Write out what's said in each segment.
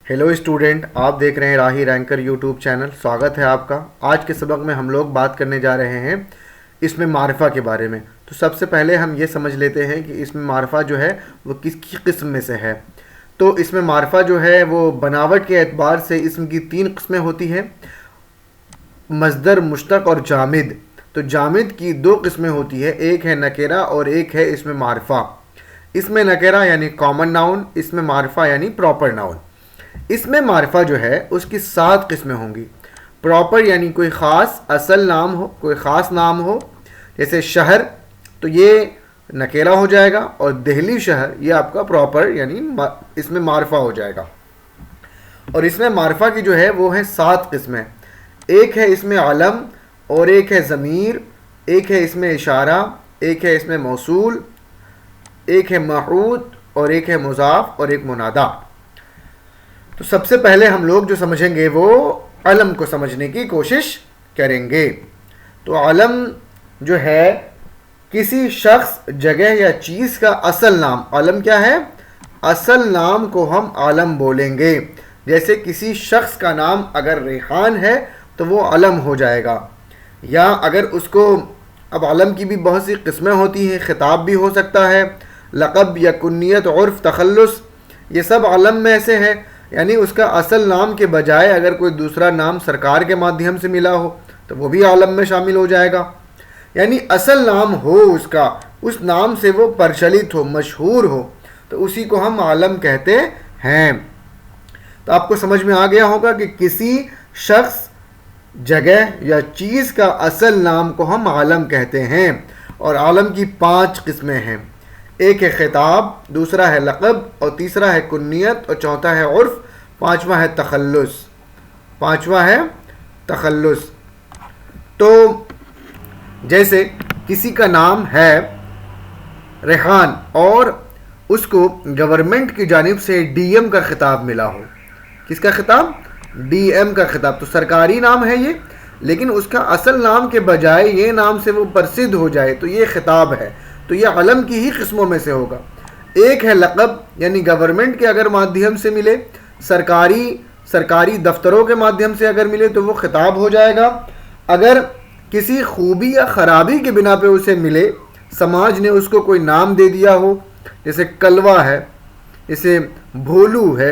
Hello student, आप देख रहे हैं राही रैंकर यूट्यूब चैनल। स्वागत है आपका। आज के सबक में हम लोग बात करने जा रहे हैं इसमें मारिफा के बारे में। तो सबसे पहले हम ये समझ लेते हैं कि इसमें मारिफा जो है वो किसकी किस्म में से है। तो इसमें मारिफा जो है वो बनावट के एतबार से इसम की 3 किस्में होती हैं, मज़दर, मुश्तक और जामिद। तो जामिद की 2 किस्में होती है, एक है नकेरा और एक है इसमें मारिफा। इसमें नकेरा यानी कॉमन नाउन, इसमें मारिफा यानी प्रॉपर नाउन। इसमें मारिफा जो है उसकी 7 किस्में होंगी। प्रॉपर यानी कोई ख़ास असल नाम हो, कोई ख़ास नाम हो, जैसे शहर तो ये नकेरा हो जाएगा, और दिल्ली शहर ये आपका प्रॉपर यानी इसमें मारिफा हो जाएगा। और इसमें मारिफा की जो है वो है 7 किस्में। एक है इसमें अलम, और एक है ज़मीर, एक है इसमें इशारा, एक है इसमें मौसूल, एक है मऊद, और एक है मुज़ाफ, और एक मुनादा। तो सबसे पहले हम लोग जो समझेंगे वो अलम को समझने की कोशिश करेंगे। तो अलम जो है किसी शख्स, जगह या चीज़ का असल नाम। अलम क्या है? असल नाम को हम अलम बोलेंगे। जैसे किसी शख्स का नाम अगर रेहान है तो वो अलम हो जाएगा। या अगर उसको, अब अलम की भी बहुत सी किस्में होती हैं, खिताब भी हो सकता है, लक़ब या कुन्नियत, उर्फ़, तखल्लुस, ये सब अलम में से है। यानी उसका असल नाम के बजाय अगर कोई दूसरा नाम सरकार के माध्यम से मिला हो तो वो भी आलम में शामिल हो जाएगा। यानी असल नाम हो उसका, उस नाम से वो प्रचलित हो, मशहूर हो, तो उसी को हम आलम कहते हैं। तो आपको समझ में आ गया होगा कि किसी शख्स, जगह या चीज़ का असल नाम को हम आलम कहते हैं। और आलम की 5 किस्में हैं। एक है खिताब, दूसरा है लक़ब, और तीसरा है कुन्नियत, और चौथा है उर्फ़, पांचवा है तखल्लुस। तो जैसे किसी का नाम है रेहान और उसको गवर्नमेंट की जानिब से डीएम का खिताब मिला हो। किसका खिताब? डीएम का खिताब। तो सरकारी नाम है ये, लेकिन उसका असल नाम के बजाय ये नाम से वो प्रसिद्ध हो जाए तो ये खिताब है। तो ये अलम की ही किस्मों में से होगा। एक है लक़ब, यानी गवर्नमेंट के अगर माध्यम से मिले, सरकारी दफ्तरों के माध्यम से अगर मिले तो वो खिताब हो जाएगा। अगर किसी खूबी या ख़राबी के बिना पे उसे मिले, समाज ने उसको कोई नाम दे दिया हो, जैसे कलवा है, जैसे भोलू है,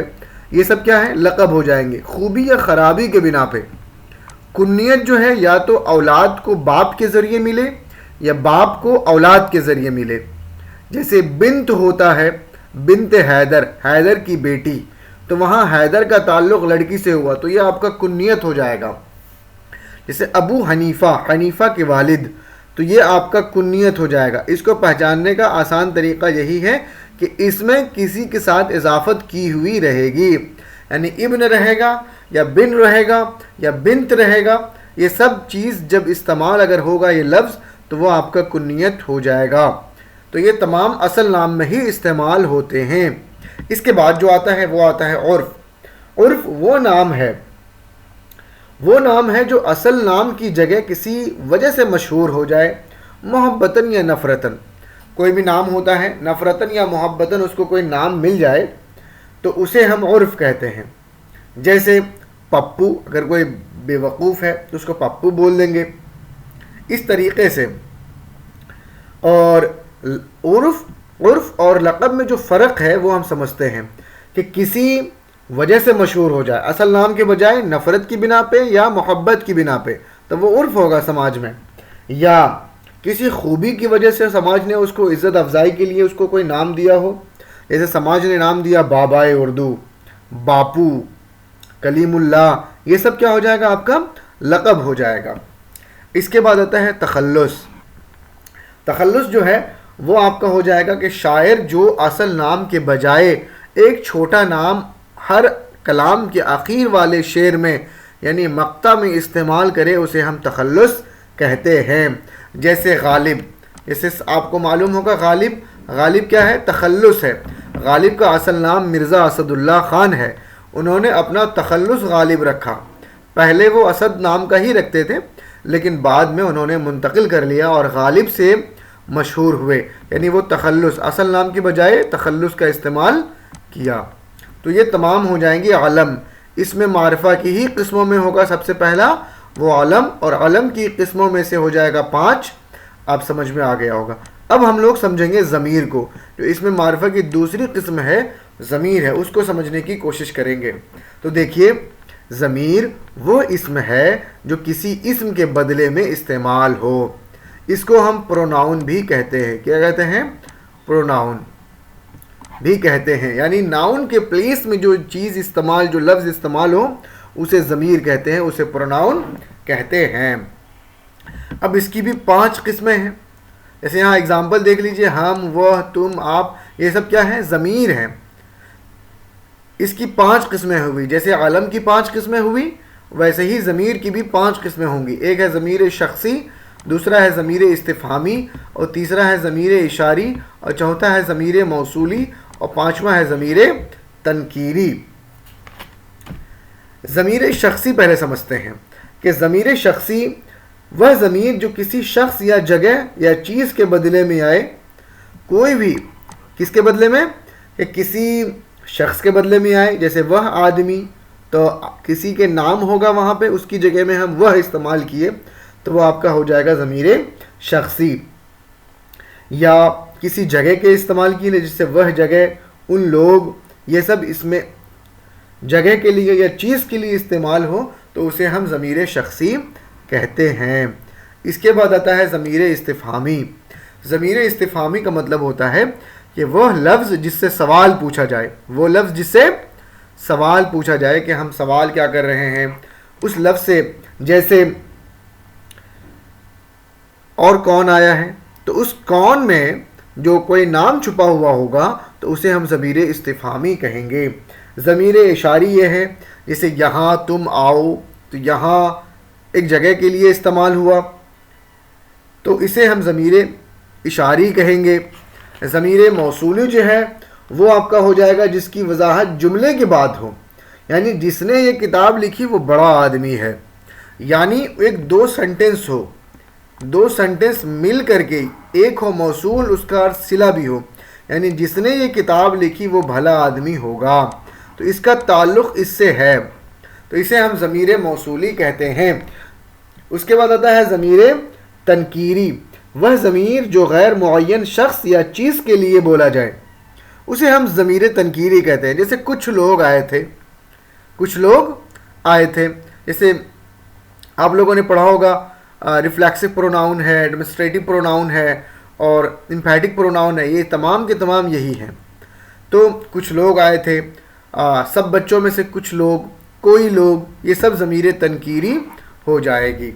ये सब क्या है? लक़ब हो जाएंगे, खूबी या ख़राबी के बिना पे। कुन्नियत जो है या तो औलाद को बाप के ज़रिए मिले या बाप को औलाद के ज़रिए मिले। जैसे बिन्त होता है, बिन्त हैदर, हैदर की बेटी, तो वहाँ हैदर का ताल्लुक़ लड़की से हुआ तो ये आपका कुन्नियत हो जाएगा। जैसे अबू हनीफ़ा, हनीफ़ा के वालिद, तो ये आपका कुन्नियत हो जाएगा। इसको पहचानने का आसान तरीक़ा यही है कि इसमें किसी के साथ इजाफ़त की हुई रहेगी, यानी इब्न रहेगा या बिन रहेगा या बिन्त रहेगा। ये सब चीज़ जब इस्तेमाल अगर होगा ये लफ्ज़ तो वो आपका कुन्नियत हो जाएगा। तो ये तमाम असल नाम में ही इस्तेमाल होते हैं। इसके बाद जो आता है वो आता है उर्फ़। उर्फ़ वो नाम है जो असल नाम की जगह किसी वजह से मशहूर हो जाए, मोहब्बतन या नफ़रतन। कोई भी नाम होता है, नफ़रतन या मोहब्बतन उसको कोई नाम मिल जाए तो उसे हम उर्फ़ कहते हैं। जैसे पप्पू, अगर कोई बेवकूफ़ है तो उसको पप्पू बोल देंगे, इस तरीक़े से। और उर्फ़ और लक़ब में जो फ़र्क है वो हम समझते हैं कि किसी वजह से मशहूर हो जाए, असल नाम के बजाय नफ़रत की बिना पे या मोहब्बत की बिना पे, तो वो उर्फ़ होगा समाज में। या किसी खूबी की वजह से समाज ने उसको इज़्ज़त अफ़ज़ाई के लिए उसको कोई नाम दिया हो, जैसे समाज ने नाम दिया बाबाए उर्दू, बापू, कलीमुल्लाह, ये सब क्या हो जाएगा? आपका लक़ब हो जाएगा। इसके बाद आता है तखल्लुस। तखल्लुस जो है वो आपका हो जाएगा कि शायर जो असल नाम के बजाय एक छोटा नाम हर कलाम के आखिर वाले शेर में यानी मक्ता में इस्तेमाल करे, उसे हम तखल्लुस कहते हैं। जैसे गालिब, जैसे आपको मालूम होगा गालिब क्या है? तखल्लुस है। गालिब का असल नाम मिर्ज़ा असदुल्ला ख़ान है, उन्होंने अपना तखल्लुस गालिब रखा। पहले वो असद नाम का ही रखते थे, लेकिन बाद में उन्होंने मुंतकिल कर लिया और गालिब से मशहूर हुए, यानी वो तखल्लुस, असल नाम के बजाय तखल्लुस का इस्तेमाल किया। تو یہ تمام ہو جائیں گے علم. اسم معرفہ کی ہی قسموں میں ہوگا سب سے پہلا وہ علم, اور علم کی قسموں میں سے ہو جائے گا 5. آپ سمجھ میں آ گیا ہوگا. اب ہم لوگ سمجھیں گے ضمیر کو. جو اسم معرفہ کی دوسری قسم ہے ضمیر ہے, اس کو سمجھنے کی کوشش کریں گے. تو دیکھیے, ضمیر وہ اسم ہے جو کسی اسم کے بدلے میں استعمال ہو. اس کو ہم پروناؤن بھی کہتے ہیں. کیا کہتے ہیں؟ پروناؤن بھی کہتے ہیں. یعنی ناؤن کے پلیس میں جو چیز استعمال, جو لفظ استعمال ہو اسے ضمیر کہتے ہیں, اسے پروناؤن کہتے ہیں. اب اس کی بھی 5 قسمیں ہیں. جیسے یہاں اگزامپل دیکھ لیجئے, ہم, وہ, تم, آپ, یہ سب کیا ہیں؟ ضمیر ہیں. اس کی 5 قسمیں ہوئی. جیسے علم کی 5 قسمیں ہوئی, ویسے ہی ضمیر کی بھی 5 قسمیں ہوں گی. ایک ہے ضمیر شخصی, دوسرا ہے ضمیر استفہامی, اور تیسرا ہے ضمیر اشاری, اور چوتھا ہے ضمیر موصولی, اور 5واں ہے ضمیر تنکیری. ضمیر شخصی پہلے سمجھتے ہیں کہ ضمیر شخصی وہ ضمیر جو کسی شخص یا جگہ یا چیز کے بدلے میں آئے. کوئی بھی, کس کے بدلے میں؟ کہ کسی شخص کے بدلے میں آئے. جیسے وہ آدمی, تو کسی کے نام ہوگا وہاں پہ, اس کی جگہ میں ہم وہ استعمال کیے تو وہ آپ کا ہو جائے گا ضمیر شخصی. یا کسی جگہ کے استعمال کیے, جس سے وہ جگہ, ان لوگ, یہ سب اس میں جگہ کے لیے یا چیز کے لیے استعمال ہو تو اسے ہم ضمیر شخصی کہتے ہیں. اس کے بعد آتا ہے ضمیر استفہامی. ضمیر استفہامی کا مطلب ہوتا ہے کہ وہ لفظ جس سے سوال پوچھا جائے, وہ لفظ جس سے سوال پوچھا جائے کہ ہم سوال کیا کر رہے ہیں اس لفظ سے. جیسے اور کون آیا ہے, تو اس کون میں جو کوئی نام چھپا ہوا ہوگا تو اسے ہم ضمیر استفہامی کہیں گے. ضمیر اشاری یہ ہے, جیسے یہاں تم آؤ, تو یہاں ایک جگہ کے لیے استعمال ہوا تو اسے ہم ضمیر اشاری کہیں گے. ضمیر موصولی جو ہے وہ آپ کا ہو جائے گا جس کی وضاحت جملے کے بعد ہو. یعنی جس نے یہ کتاب لکھی وہ بڑا آدمی ہے. یعنی ایک 2 سینٹنس ہو, 2 سینٹنس مل کر کے ایک ہو موصول, اس کا صلہ بھی ہو. یعنی جس نے یہ کتاب لکھی وہ بھلا آدمی ہوگا, تو اس کا تعلق اس سے ہے, تو اسے ہم ضمیر موصولی کہتے ہیں. اس کے بعد آتا ہے ضمیر تنکیری. وہ ضمیر جو غیر معین شخص یا چیز کے لیے بولا جائے اسے ہم ضمیر تنکیری کہتے ہیں. جیسے کچھ لوگ آئے تھے, جیسے آپ لوگوں نے پڑھا ہوگا ریفلیکسو پروناؤن ہے, ایڈمنسٹریٹو پروناؤن ہے, اور امپیٹک پروناؤن ہے. یہ تمام کے تمام یہی ہیں. تو کچھ لوگ آئے تھے, سب بچوں میں سے کچھ لوگ, کوئی لوگ, یہ سب ضمیر تنکیری ہو جائے گی.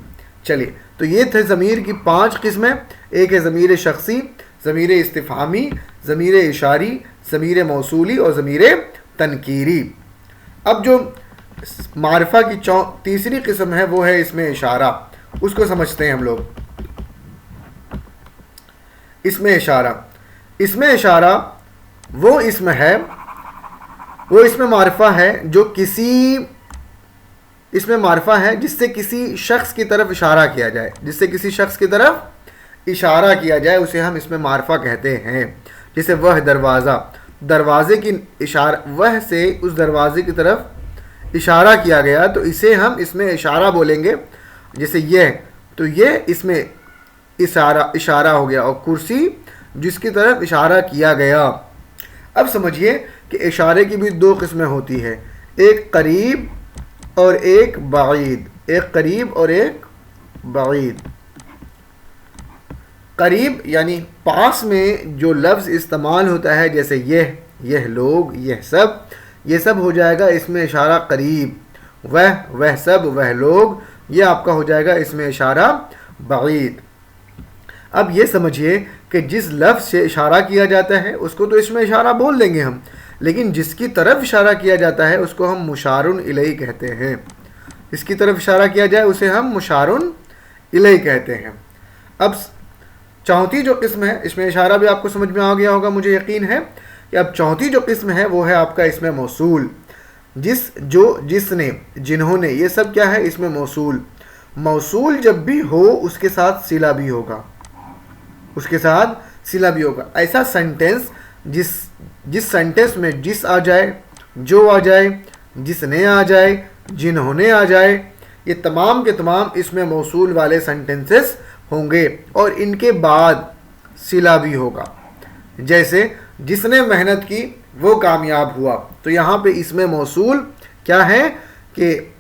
چلیے, تو یہ تھے ضمیر کی 5 قسمیں. ایک ہے ضمیر شخصی, ضمیر استفہامی, ضمیر اشاری, ضمیر موصولی اور ضمیر تنکیری. اب جو معرفہ کی تیسری قسم ہے وہ ہے اسم اشارہ. اس کو سمجھتے ہیں ہم لوگ. اسم اشارہ وہ اسم معرفہ ہے جو اسم معرفہ ہے جس سے کسی شخص کی طرف اشارہ کیا جائے, اسے ہم اسم معرفہ کہتے ہیں. جیسے وہ دروازے کی وہ سے اس دروازے کی طرف اشارہ کیا گیا تو اسے ہم اسم اشارہ بولیں گے. جیسے یہ, تو یہ اسم اشارہ ہو گیا. اور کرسی جس کی طرف اشارہ کیا گیا. اب سمجھیے کہ اشارے کی بھی 2 قسمیں ہوتی ہے, ایک قریب اور ایک بعید. قریب یعنی پاس میں جو لفظ استعمال ہوتا ہے, جیسے یہ لوگ, یہ سب ہو جائے گا اسم اشارہ قریب. وہ سب, وہ لوگ, یہ آپ کا ہو جائے گا اسم اشارہ بعید. اب یہ سمجھیے کہ جس لفظ سے اشارہ کیا جاتا ہے اس کو تو اسم اشارہ بول دیں گے ہم, لیکن جس کی طرف اشارہ کیا جاتا ہے اس کو ہم مشار الیہ کہتے ہیں. جس کی طرف اشارہ کیا جائے اسے ہم مشار الیہ کہتے ہیں. اب چوتھی جو قسم ہے, اسم اشارہ بھی آپ کو سمجھ میں آ گیا ہوگا مجھے یقین ہے کہ اب چوتھی جو قسم ہے وہ ہے آپ کا اسم موصول. جس نے, جنہوں نے, یہ سب کیا ہے اسم موصول. موصول جب بھی ہو اس کے ساتھ صلہ بھی ہوگا, ایسا سینٹنس جس سینٹنس میں جس آ جائے جو आ जाए, जिसने आ जाए, जिन्होंने आ जाए, ये तमाम के तमाम इसमें मौसूल वाले सेंटेंसेस होंगे और इनके बाद सिला भी होगा. जैसे जिसने मेहनत की वो कामयाब हुआ, तो यहाँ पे इसमें मौसूल क्या है कि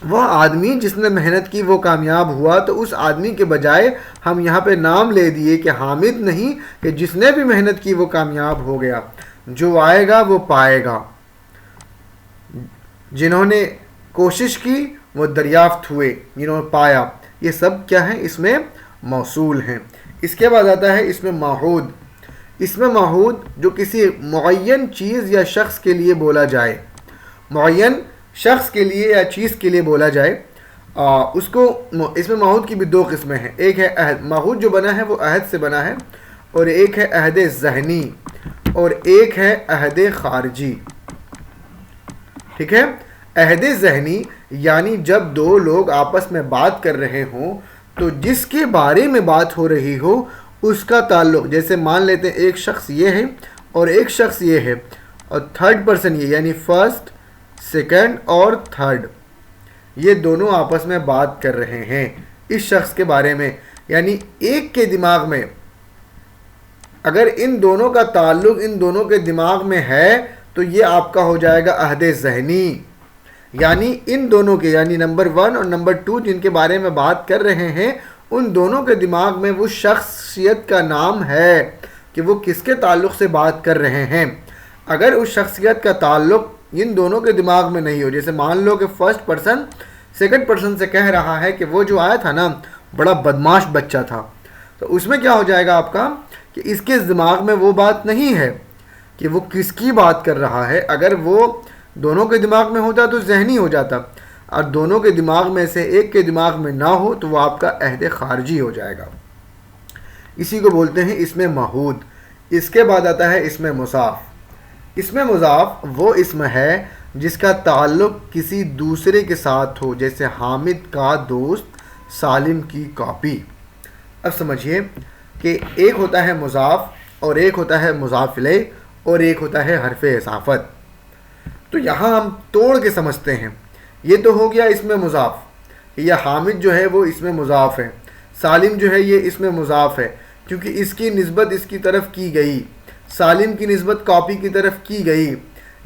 वह आदमी जिसने मेहनत की वो कामयाब हुआ, तो उस आदमी के बजाय हम यहाँ पे नाम ले दिए कि हामिद नहीं, कि जिसने भी मेहनत की वो कामयाब हो गया. जो आएगा वो पाएगा, जिन्होंने कोशिश की वो दरियाफ्त हुए, जिन्होंने पाया. ये सब क्या है, इसमें मौसूल हैं. इसके बाद आता है इसमें माहूद. इसमें माहूद जो किसी मुअय्यन चीज़ या शख्स के लिए बोला जाए, मुअय्यन शख्स के लिए या चीज़ के लिए बोला जाए, उसको इसमें माहूद की भी दो किस्में हैं. एक है अहद, माहूद जो बना है वो अहद से बना है, और एक है अहद ज़हनी और एक है अहद खारजी. ठीक है. अहद ज़हनी यानी जब दो लोग आपस में बात कर रहे हों तो जिसके बारे में बात हो रही हो उसका ताल्लुक़, जैसे मान लेते हैं एक शख्स ये है और एक शख्स ये है और थर्ड पर्सन ये, यानी फर्स्ट, सेकंड और थर्ड, ये दोनों आपस में बात कर रहे हैं इस शख्स के बारे में. यानी एक के दिमाग में अगर इन दोनों का ताल्लुक़ इन दोनों के दिमाग में है तो ये आपका हो जाएगा अहद ज़हनी. यानी इन दोनों के, यानी नंबर 1 और नंबर 2 जिनके बारे में बात कर रहे हैं, उन दोनों के दिमाग में वो शख्सियत का नाम है कि वो किसके ताल्लुक़ से बात कर रहे हैं. अगर उस शख्सियत का ताल्लुक़ इन दोनों के दिमाग में नहीं हो, जैसे मान लो कि फर्स्ट पर्सन सेकंड पर्सन से कह रहा है कि वो जो आया था ना बड़ा बदमाश बच्चा था, तो उसमें क्या हो जाएगा आपका कि इसके दिमाग में वो बात नहीं है कि वो किसकी बात कर रहा है. अगर वो दोनों के दिमाग में होता तो ज़हनी हो जाता, और दोनों के दिमाग में से एक के दिमाग में ना हो तो वो आपका अहद खारजी हो जाएगा. इसी को बोलते हैं इसमें माहूद. इसके बाद आता है इसमें मुज़ाफ़. इसमें मुज़ाफ़ वो इसम है जिसका ताल्लुक़ किसी दूसरे के साथ हो, जैसे हामिद का दोस्त, सालिम की कॉपी. अब समझिए कि एक होता है मुज़ाफ़ और एक होता है मुज़ाफ़ इलैह और एक होता है हर्फ़ इज़ाफ़त. तो यहाँ हम तोड़ के समझते हैं. ये तो हो गया इसमें मुज़ाफ़, या हामिद जो है वो इसमें मुज़ाफ़ है, सालिम जो है ये इसमें मुज़ाफ़ है क्योंकि इसकी निस्बत इसकी तरफ की गई, सालिम की निस्बत कॉपी की तरफ की गई.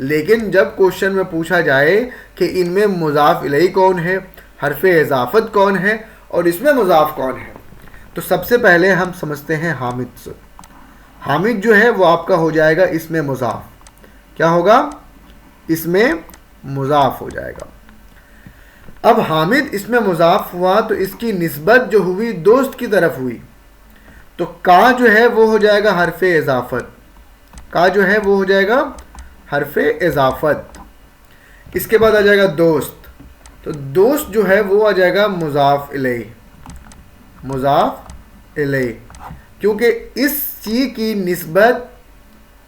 लेकिन जब क्वेश्चन में पूछा जाए कि इनमें मुज़ाफ़ इलैह कौन है, हर्फ़ इज़ाफ़त कौन है और इसमें मुज़ाफ़ कौन है, तो सबसे पहले हम समझते हैं हामिद से. हामिद जो है वो आपका हो जाएगा इसमें मुज़ाफ़. क्या होगा, इसमें मुज़ाफ़ हो जाएगा. अब हामिद इसमें मुज़ाफ़ हुआ तो इसकी निस्बत जो हुई दोस्त की तरफ हुई, तो का जो है वो हो जाएगा हर्फ़ इज़ाफ़त. का जो है वो हो जाएगा हर्फ़ इज़ाफ़त. इसके बाद आ जाएगा दोस्त, तो दोस्त जो है वो आ जाएगा मुज़ाफ़ इलैह. मुज़ाफ़ इलैह क्योंकि इस चीज़ की निस्बत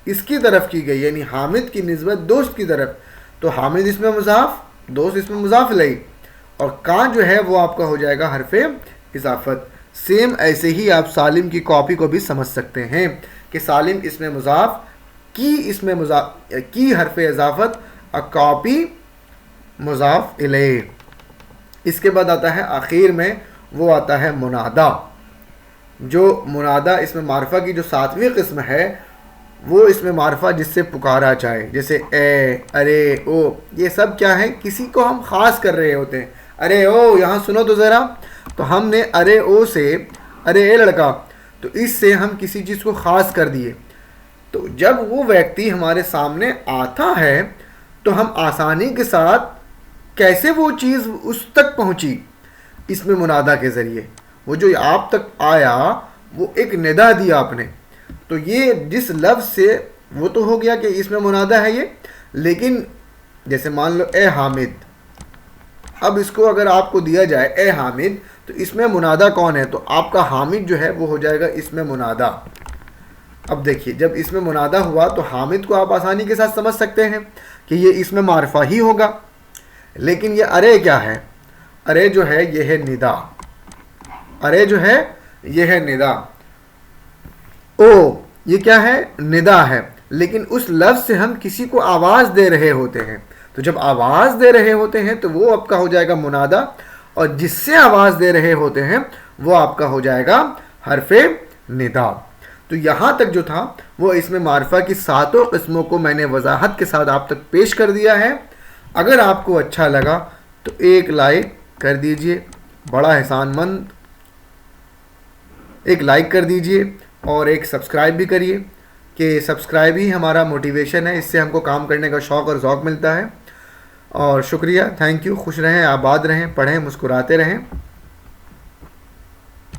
इसकी तरफ की गई, यानी हामिद की निस्बत दोस्त की तरफ, तो हामिद इसमें मुज़ाफ़, दोस्त इसमें मुज़ाफ़ इलैह, और का जो है वो आपका हो जाएगा हर्फ़ इज़ाफ़त. सेम ऐसे ही आप सालिम की कॉपी को भी समझ सकते हैं कि सालिम इसमें मुज़ाफ़, की इसमें मुज़ाफ़, की हर्फ़ इज़ाफ़त, और कॉपी मुज़ाफ़ इलैह. इसके बाद आता है आखिर में वो आता है मुनादा. जो मुनादा इसमें मारफा की जो 7वीं किस्म है, वो इसमें मारफा जिससे पुकारा जाए, जैसे ए, अरे, ओ, ये सब क्या है, किसी को हम ख़ास कर रहे होते हैं. अरे ओ यहाँ सुनो तो ज़रा, तो हमने अरे ओ से, अरे ए लड़का, तो इससे हम किसी चीज़ को ख़ास कर दिए. तो जब वो व्यक्ति हमारे सामने आता है तो हम आसानी के साथ कैसे वो चीज़ उस तक पहुँची, इसमें मुनादा के ज़रिए. वो जो आप तक आया वो एक निदा दिया आपने, तो ये जिस लफ्ज़ से, वो तो हो गया कि इसमें मुनादा है ये. लेकिन जैसे मान लो ए हामिद, अब इसको अगर आपको दिया जाए ए हामिद, तो इसमें मुनादा कौन है, तो आपका हामिद जो है वो हो जाएगा इसमें मुनादा. अब देखिए जब इसमें मुनादा हुआ तो हामिद को आप आसानी के साथ समझ सकते हैं कि ये इसमें मारफा ही होगा. लेकिन ये अरे क्या है, अरे जो है ये है निदा. अरे जो है ये है निदा. ओ ये क्या है, निदा है. لیکن اس لفظ سے ہم کسی کو آواز دے رہے ہوتے ہیں. تو جب آواز دے رہے ہوتے ہیں تو وہ آپ کا ہو جائے گا منادا, اور جس سے آواز دے رہے ہوتے ہیں وہ آپ کا ہو جائے گا حرف ندا. تو یہاں تک جو تھا وہ اس میں معرفہ کی 7 قسموں کو میں نے وضاحت کے ساتھ آپ تک پیش کر دیا ہے. اگر آپ کو اچھا لگا تو ایک لائک کر دیجئے, بڑا احسان مند, ایک لائک کر دیجئے اور ایک سبسکرائب بھی کریے, کہ سبسکرائب ہی ہمارا موٹیویشن ہے, اس سے ہم کو کام کرنے کا شوق اور ذوق ملتا ہے. اور شکریہ, تھینک یو. خوش رہیں, آباد رہیں, پڑھیں, مسکراتے رہیں.